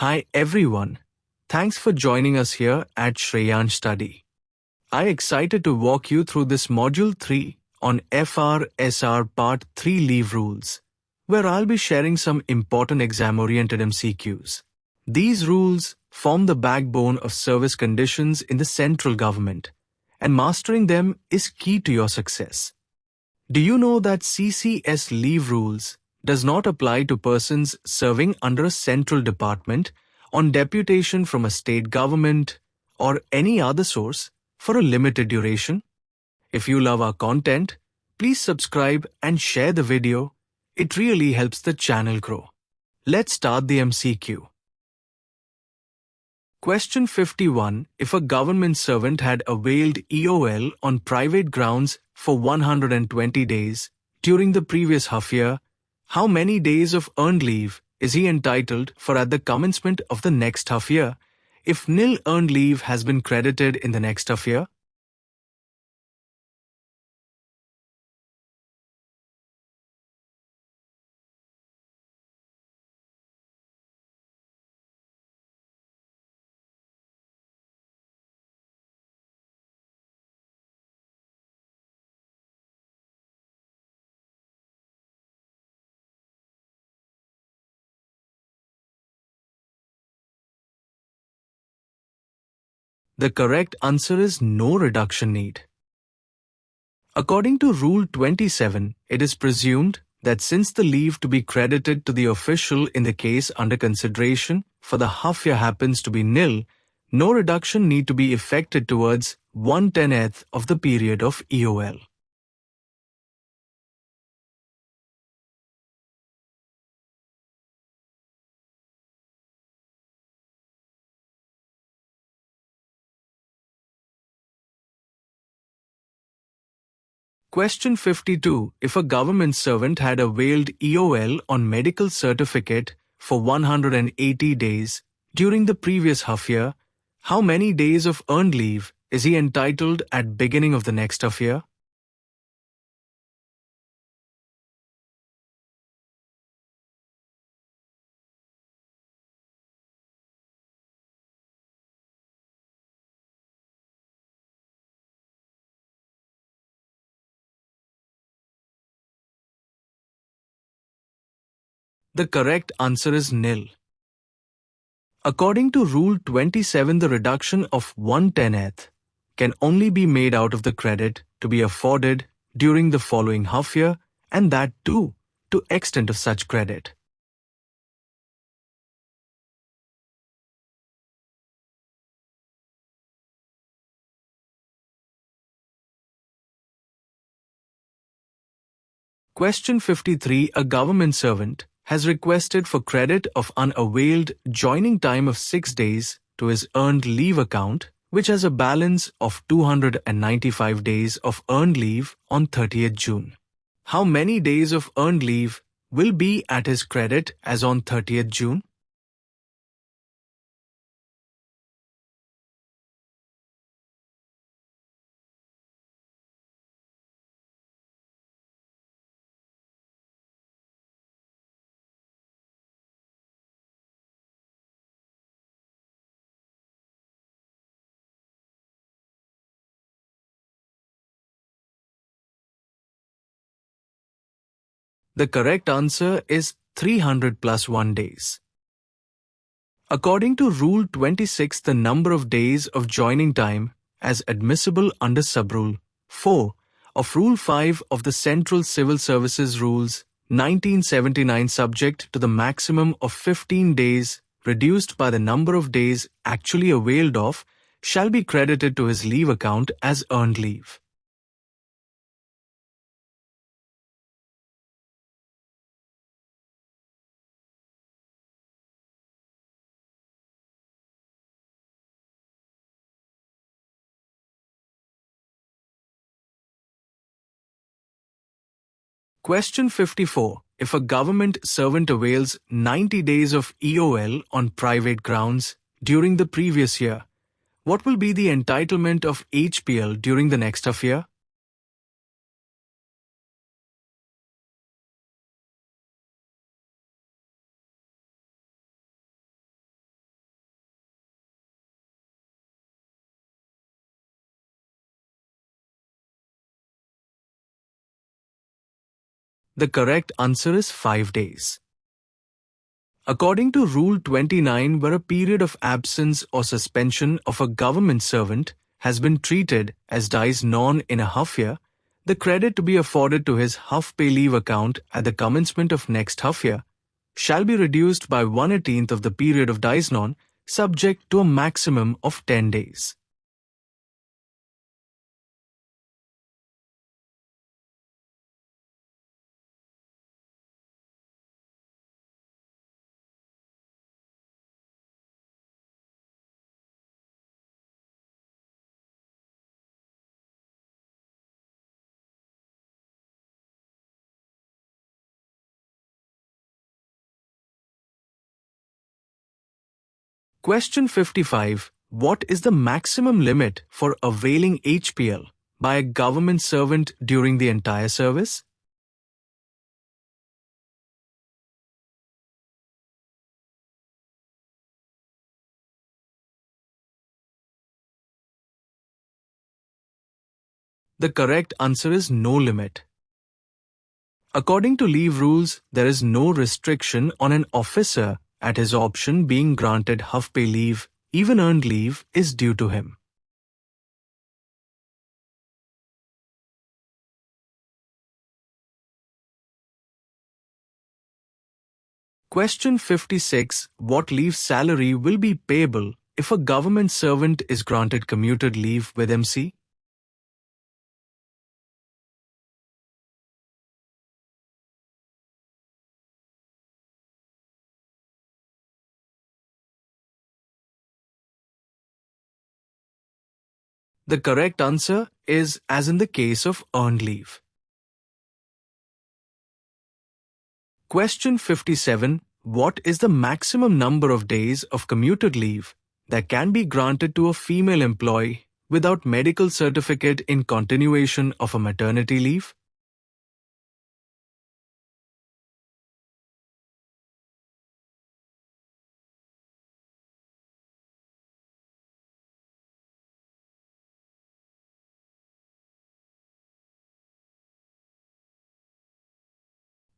Hi everyone. Thanks for joining us here at Shreyansh Study. I'm excited to walk you through this Module 3 on FRSR Part 3 Leave Rules, where I'll be sharing some important exam-oriented MCQs. These rules form the backbone of service conditions in the central government, and mastering them is key to your success. Do you know that CCS leave rules does not apply to persons serving under a central department, on deputation from a state government, or any other source for a limited duration? If you love our content, please subscribe and share the video. It really helps the channel grow. Let's start the MCQ. Question 51. If a government servant had availed EOL on private grounds for 120 days during the previous half year, how many days of earned leave is he entitled for at the commencement of the next half year if nil earned leave has been credited in the next half year? The correct answer is no reduction need. According to Rule 27, it is presumed that since the leave to be credited to the official in the case under consideration for the half year happens to be nil, no reduction need to be effected towards 1/10th of the period of EOL. Question 52. If a government servant had availed EOL on medical certificate for 180 days during the previous half year, how many days of earned leave is he entitled at beginning of the next half year? The correct answer is nil. According to Rule 27, the reduction of 1/10th can only be made out of the credit to be afforded during the following half year, and that too to extent of such credit. Question 53. A government servant has requested for credit of unavailed joining time of 6 days to his earned leave account, which has a balance of 295 days of earned leave on 30th June. How many days of earned leave will be at his credit as on 30th June? The correct answer is 300 plus 1 days. According to Rule 26, the number of days of joining time as admissible under Subrule 4 of Rule 5 of the Central Civil Services Rules 1979 subject to the maximum of 15 days reduced by the number of days actually availed of shall be credited to his leave account as earned leave. Question 54. If a government servant avails 90 days of EOL on private grounds during the previous year, what will be the entitlement of HPL during the next half year? The correct answer is 5 days. According to Rule 29, where a period of absence or suspension of a government servant has been treated as dies non in a half year, the credit to be afforded to his half pay leave account at the commencement of next half year shall be reduced by 1/18th of the period of dies non, subject to a maximum of 10 days. Question 55. What is the maximum limit for availing HPL by a government servant during the entire service? The correct answer is no limit. According to leave rules, there is no restriction on an officer at his option being granted half-pay leave. Even earned leave is due to him. Question 56. What leave salary will be payable if a government servant is granted commuted leave with MC? The correct answer is as in the case of earned leave. Question 57. What is the maximum number of days of commuted leave that can be granted to a female employee without medical certificate in continuation of a maternity leave?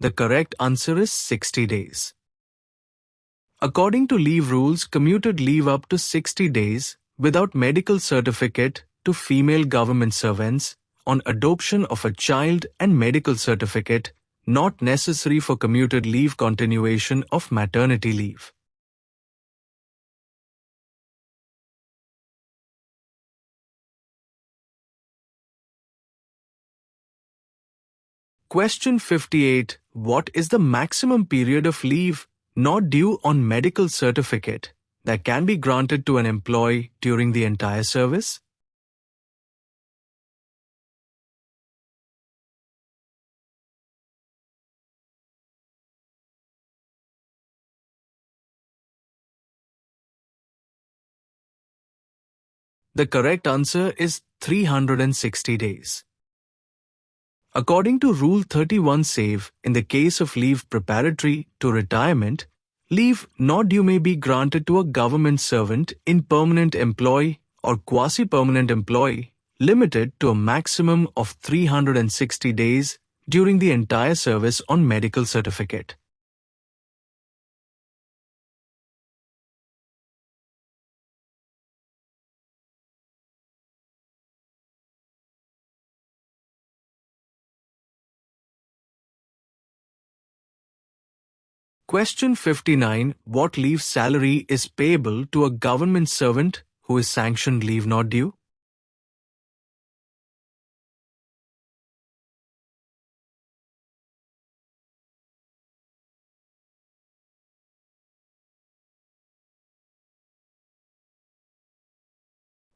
The correct answer is 60 days. According to leave rules, commuted leave up to 60 days without medical certificate to female government servants on adoption of a child and medical certificate not necessary for commuted leave continuation of maternity leave. Question 58. What is the maximum period of leave not due on medical certificate that can be granted to an employee during the entire service? The correct answer is 360 days. According to Rule 31 save, in the case of leave preparatory to retirement, leave not due may be granted to a government servant in permanent employee or quasi-permanent employee limited to a maximum of 360 days during the entire service on medical certificate. Question 59. What leave salary is payable to a government servant who is sanctioned leave not due?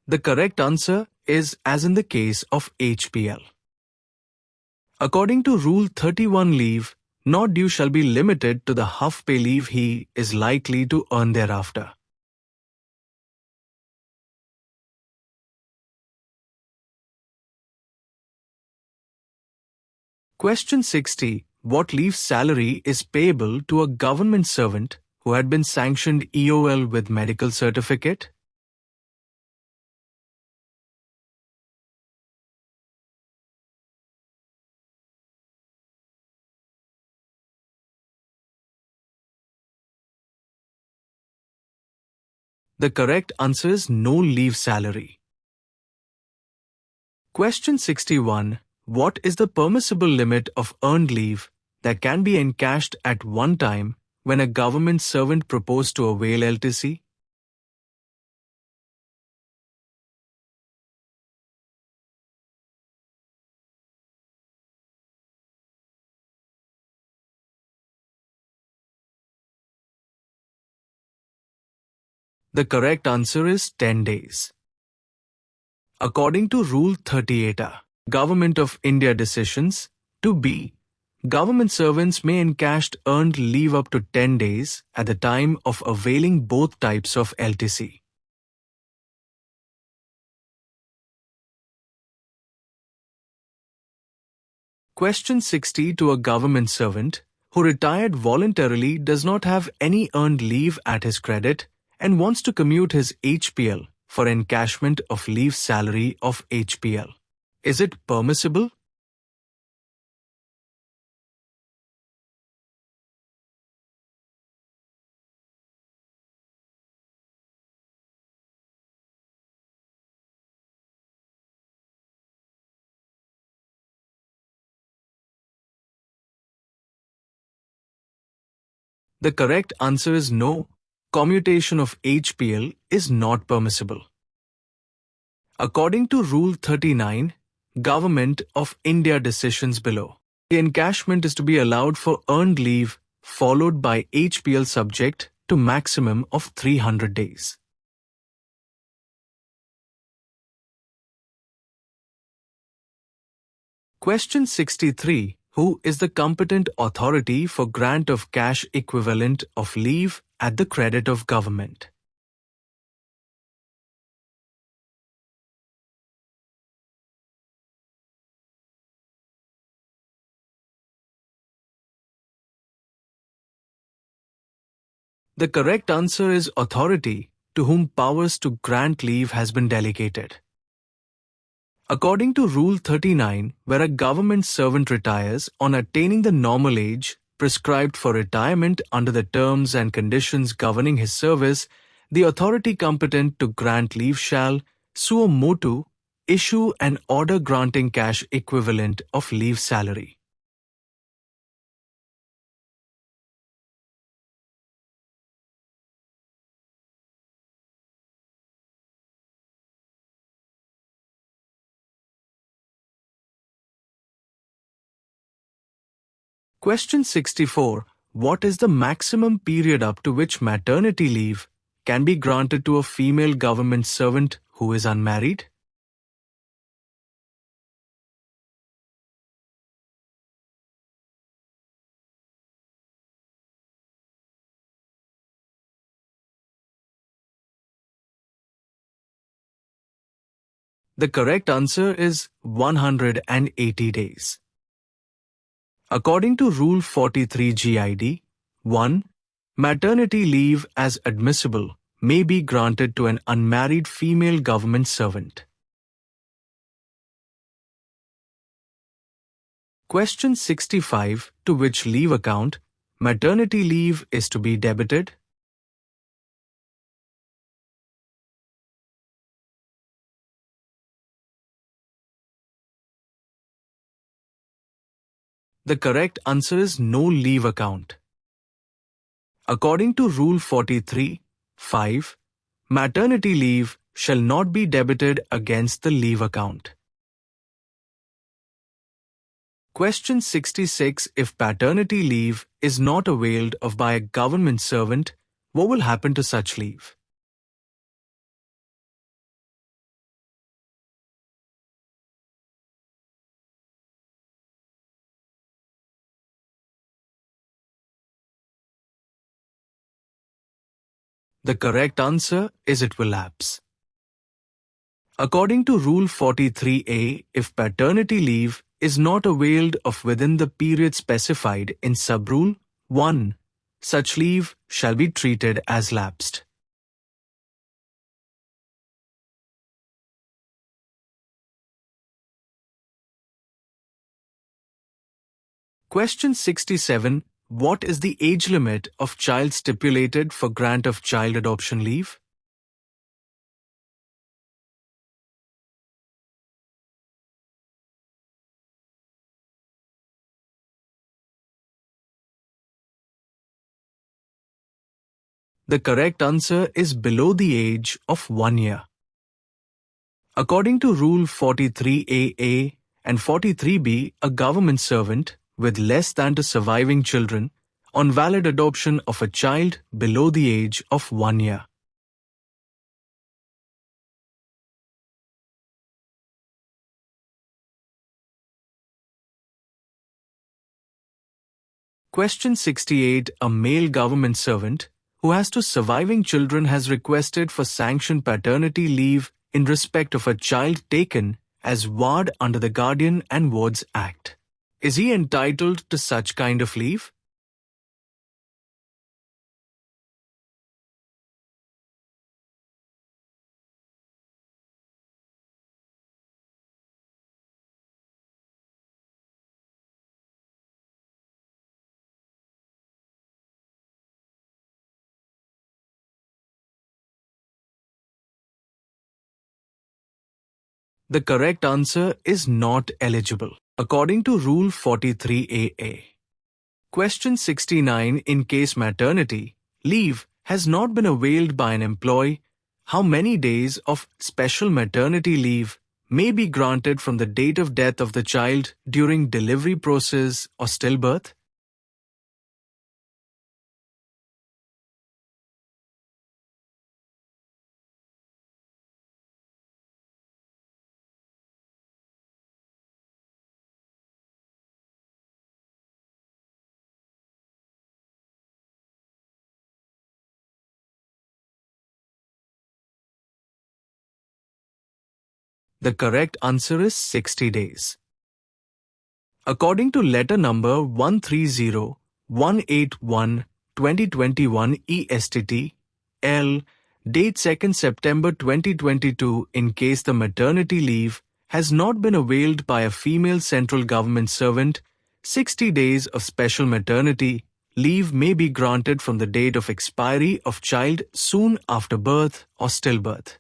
The correct answer is as in the case of HPL. According to Rule 31 leave, not due shall be limited to the half-pay leave he is likely to earn thereafter. Question 60. What leave salary is payable to a government servant who had been sanctioned EOL with medical certificate? The correct answer is no leave salary. Question 61. What is the permissible limit of earned leave that can be encashed at one time when a government servant proposed to avail LTC? The correct answer is 10 days. According to Rule 38A, Government of India decisions, to B, government servants may encash earned leave up to 10 days at the time of availing both types of LTC. Question 60 to a government servant who retired voluntarily does not have any earned leave at his credit and wants to commute his HPL for encashment of leave salary of HPL. Is it permissible? The correct answer is no. Commutation of HPL is not permissible. According to Rule 39, Government of India decisions below, the encashment is to be allowed for earned leave followed by HPL subject to maximum of 300 days. Question 63. Who is the competent authority for grant of cash equivalent of leave at the credit of government? The correct answer is authority to whom powers to grant leave has been delegated. According to Rule 39, where a government servant retires on attaining the normal age prescribed for retirement under the terms and conditions governing his service, the authority competent to grant leave shall, suo motu, issue an order granting cash equivalent of leave salary. Question 64. What is the maximum period up to which maternity leave can be granted to a female government servant who is unmarried? The correct answer is 180 days. According to Rule 43 GID, 1. Maternity leave as admissible may be granted to an unmarried female government servant. Question 65. To which leave account maternity leave is to be debited? The correct answer is no leave account. According to Rule 43, 5, maternity leave shall not be debited against the leave account. Question 66. If paternity leave is not availed of by a government servant, what will happen to such leave? The correct answer is it will lapse. According to Rule 43A, if paternity leave is not availed of within the period specified in Subrule 1, such leave shall be treated as lapsed. Question 67. What is the age limit of child stipulated for grant of child adoption leave? The correct answer is below the age of 1 year. According to Rule 43AA and 43B, a government servant with less than 2 surviving children on valid adoption of a child below the age of 1 year. Question 68. A male government servant who has 2 surviving children has requested for sanctioned paternity leave in respect of a child taken as ward under the Guardian and Wards Act. Is he entitled to such kind of leave? The correct answer is not eligible, according to Rule 43AA. Question 69. In case maternity leave has not been availed by an employee, how many days of special maternity leave may be granted from the date of death of the child during delivery process or stillbirth? The correct answer is 60 days. According to letter number 130181-2021 ESTT, L, date 2nd September 2022, in case the maternity leave has not been availed by a female central government servant, 60 days of special maternity leave may be granted from the date of expiry of child soon after birth or stillbirth.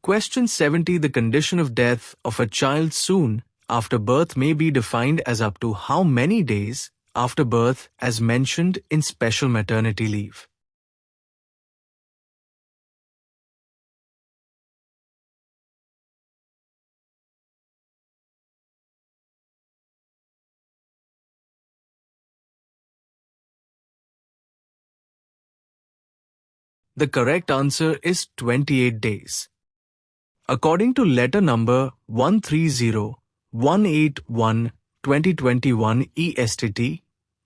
Question 70. The condition of death of a child soon after birth may be defined as up to how many days after birth as mentioned in special maternity leave? The correct answer is 28 days. According to letter number 130181-2021 ESTT,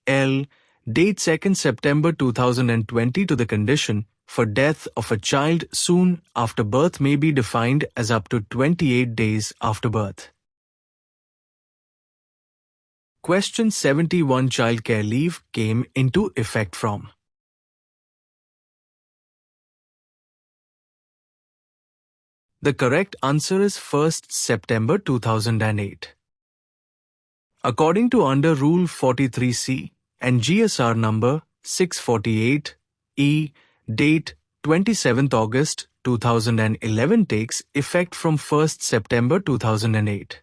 L, date 2nd September 2020, to the condition for death of a child soon after birth may be defined as up to 28 days after birth. Question 71. Childcare leave came into effect from? The correct answer is 1st September 2008. According to under Rule 43C and GSR number 648, E, date 27th August 2011 takes effect from 1st September 2008.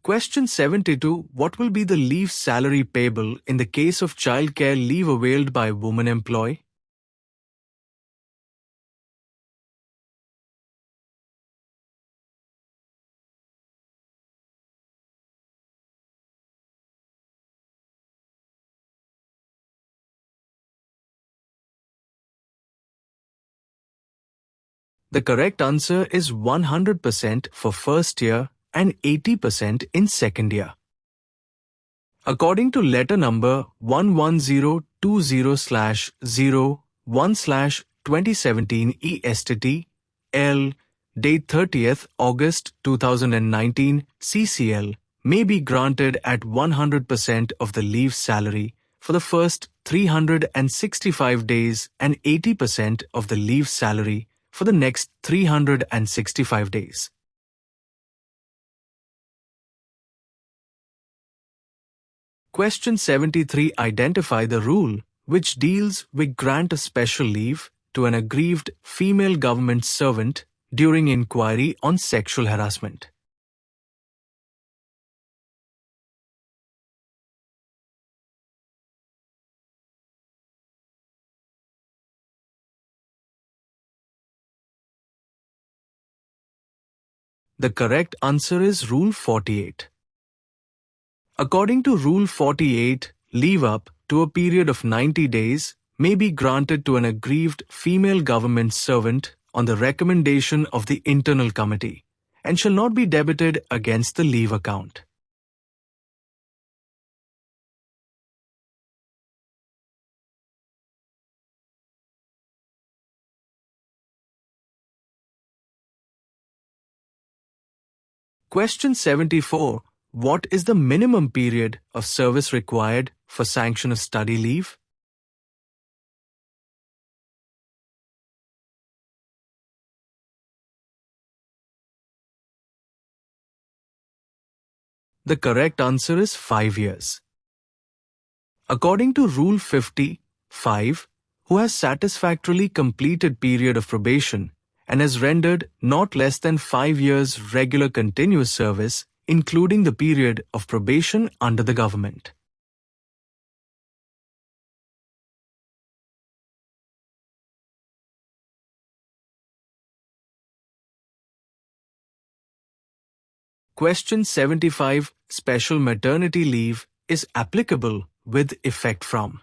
Question 72. What will be the leave salary payable in the case of childcare leave availed by woman employee? The correct answer is 100% for first year and 80% in second year. According to letter number 11020/01/2017 ESTT, L, date 30th August 2019 CCL, may be granted at 100% of the leave salary for the first 365 days and 80% of the leave salary for the next 365 days. Question 73. Identify the rule which deals with grant a special leave to an aggrieved female government servant during inquiry on sexual harassment? The correct answer is Rule 48. According to Rule 48, leave up to a period of 90 days may be granted to an aggrieved female government servant on the recommendation of the Internal Committee and shall not be debited against the leave account. Question 74. What is the minimum period of service required for sanction of study leave? The correct answer is 5 years. According to Rule 55, who has satisfactorily completed period of probation and has rendered not less than 5 years regular continuous service, including the period of probation under the government. Question 75. Special maternity leave is applicable with effect from.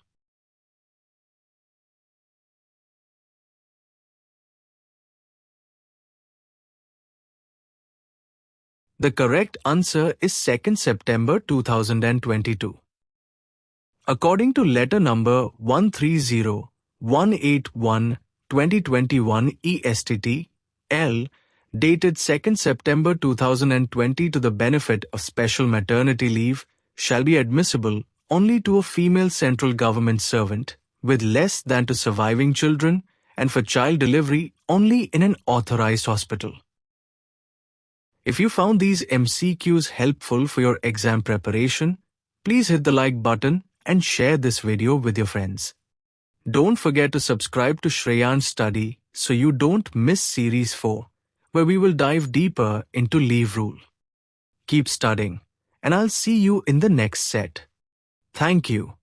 The correct answer is 2nd September 2022. According to letter number 130181-2021 ESTT L, dated 2nd September 2020 to the benefit of special maternity leave, shall be admissible only to a female central government servant with less than 2 surviving children and for child delivery only in an authorized hospital. If you found these MCQs helpful for your exam preparation, please hit the like button and share this video with your friends. Don't forget to subscribe to Shreyansh Study so you don't miss Series 4, where we will dive deeper into leave rule. Keep studying, and I'll see you in the next set. Thank you.